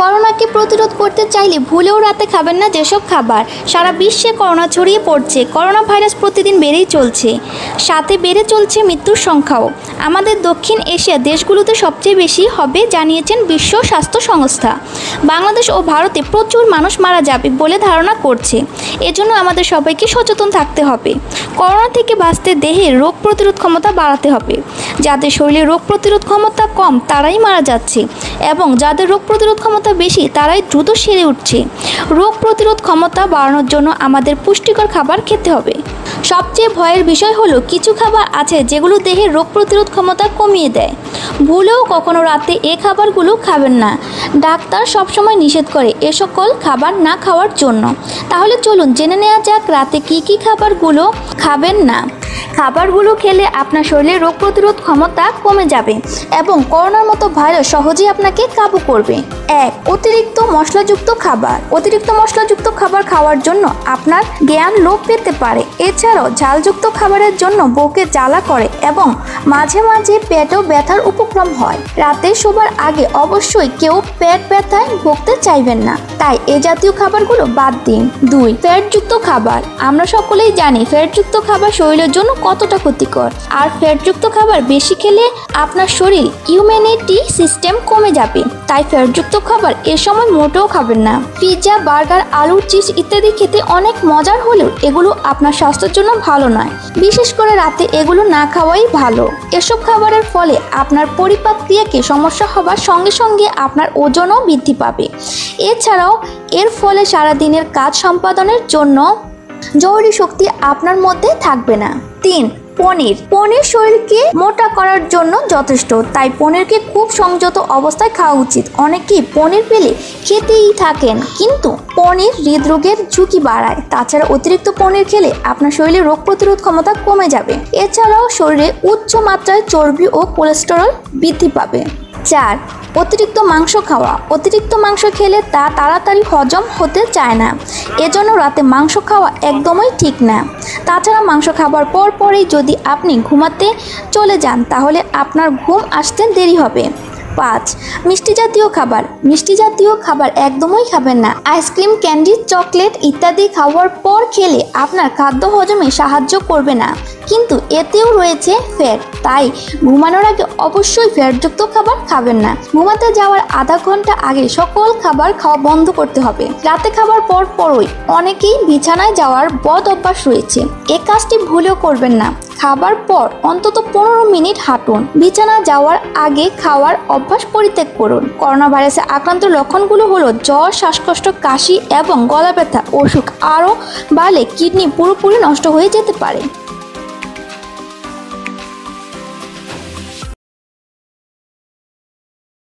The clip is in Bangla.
করোনাকে প্রতিরোধ করতে চাইলে ভুলেও রাতে খাবেন না যেসব খাবার। সারা বিশ্বে করোনা ছড়িয়ে পড়ছে, করোনা ভাইরাস প্রতিদিন বেড়েই চলছে, সাথে বেড়ে চলছে মৃত্যুর সংখ্যাও। আমাদের দক্ষিণ এশিয়া দেশগুলোতে সবচেয়ে বেশি হবে জানিয়েছেন বিশ্ব স্বাস্থ্য সংস্থা। বাংলাদেশ ও ভারতে প্রচুর মানুষ মারা যাবে বলে ধারণা করছে। এজন্য আমাদের সবাইকে সচেতন থাকতে হবে। করোনা থেকে বাঁচতে দেহের রোগ প্রতিরোধ ক্ষমতা বাড়াতে হবে। যাদের শরীরে রোগ প্রতিরোধ ক্ষমতা কম তারাই মারা যাচ্ছে, এবং যাদের রোগ প্রতিরোধ ক্ষমতা বেশি তারাই দ্রুত সেরে উঠছে। রোগ প্রতিরোধ ক্ষমতা বাড়ানোর জন্য আমাদের পুষ্টিকর খাবার খেতে হবে। সবচেয়ে ভয়ের বিষয় হলো কিছু খাবার আছে যেগুলো দেহের রোগ প্রতিরোধ ক্ষমতা কমিয়ে দেয়। ভুলেও কখনো রাতে এই খাবারগুলো খাবেন না। ডাক্তার সবসময় নিষেধ করে এ সকল খাবার না খাওয়ার জন্য। তাহলে চলুন জেনে নেওয়া যাক রাতে কী খাবারগুলো খাবেন না। খাবারগুলো খেলে আপনার শরীরে রোগ প্রতিরোধ ক্ষমতা কমে যাবে এবং করোনার মতো ভাইরাস সহজেই আপনাকে কাবু করবে। 1. অতিরিক্ত মশলাযুক্ত খাবার। অতিরিক্ত মশলাযুক্ত খাবার খাওয়ার জন্য আপনার জ্ঞান লোপ পেতে পারে। এছাড়াও ঝালযুক্ত খাবারের জন্য বুকে জ্বালা করে এবং মাঝে মাঝে পেটেও ব্যথার উপক্রম হয়। রাতে শোবার আগে অবশ্যই কেউ পেট ব্যথায় ভুগতে চাইবেন না, তাই এ জাতীয় খাবারগুলো বাদ দিন। 2. ফ্যাটযুক্ত খাবার। আমরা সকলেই জানি ফ্যাটযুক্ত খাবার শরীরের জন্য কতটা ক্ষতিকর, আর ফ্যাটযুক্ত খাবার বেশি খেলে আপনার শরীর ইমিউনিটি সিস্টেম কমে যাবে। তাই ফ্যাটযুক্ত খাবার এ সময় মোটেও খাবেন না। পিৎজা, বার্গার, আলু, চিজ ইত্যাদি খেতে অনেক মজার হলেও এগুলো আপনার স্বাস্থ্যের জন্য ভালো নয়। বিশেষ করে রাতে এগুলো না খাওয়াই ভালো। এসব খাবারের ফলে আপনার পরিপাক ক্রিয়াকে সমস্যা হবার সঙ্গে সঙ্গে আপনার ওজনও বৃদ্ধি পাবে। এছাড়াও এর ফলে সারাদিনের কাজ সম্পাদনের জন্য জরুরি শক্তি আপনার মধ্যে থাকবে না। 3. পনির শরীরকে মোটা করার জন্য যথেষ্ট, তাই পনিরকে খুব সংযত অবস্থায় খাওয়া উচিত। অনেকেই পনির পেলে খেতেই থাকেন, কিন্তু পনির হৃদরোগের ঝুঁকি বাড়ায়। তাছাড়া অতিরিক্ত পনির খেলে আপনার শরীরে রোগ প্রতিরোধ ক্ষমতা কমে যাবে। এছাড়াও শরীরে উচ্চ মাত্রায় চর্বি ও কোলেস্টেরল বৃদ্ধি পাবে। 4. অতিরিক্ত মাংস খাওয়া। অতিরিক্ত মাংস খেলে তা তাড়াতাড়ি হজম হতে চায় না, এজন্য রাতে মাংস খাওয়া একদমই ঠিক না। তাছাড়া মাংস খাবার পরেই যদি আপনি ঘুমাতে চলে যান তাহলে আপনার ঘুম আসতে দেরি হবে। 5. মিষ্টি জাতীয় খাবার। মিষ্টি জাতীয় খাবার একদমই খাবেন না। আইসক্রিম, ক্যান্ডি, চকলেট ইত্যাদি খাওয়ার পর খেলে আপনার খাদ্য হজমে সাহায্য করবে না, কিন্তু এতেও রয়েছে ফ্যাট। তাই ঘুমানোর আগে অবশ্যই ফ্যাটযুক্ত খাবার খাবেন না। ঘুমাতে যাওয়ার আধা ঘন্টা আগে সকল খাবার খাওয়া বন্ধ করতে হবে। রাতে খাবার পরই অনেকেই বিছানায় যাওয়ার বদ অভ্যাস রয়েছে। এ কাজটি ভুলেও করবেন না। খাবার পর অন্তত 15 মিনিট হাঁটুন। বিছানা যাওয়ার আগে খাওয়ার অভ্যাস পরিত্যাগ করুন। করোনা ভাইরাসে আক্রান্ত লক্ষণগুলো হলো জ্বর, শ্বাসকষ্ট, কাশি এবং গলা ব্যথা। অসুখ আরও বাড়লে কিডনি পুরোপুরি নষ্ট হয়ে যেতে পারে।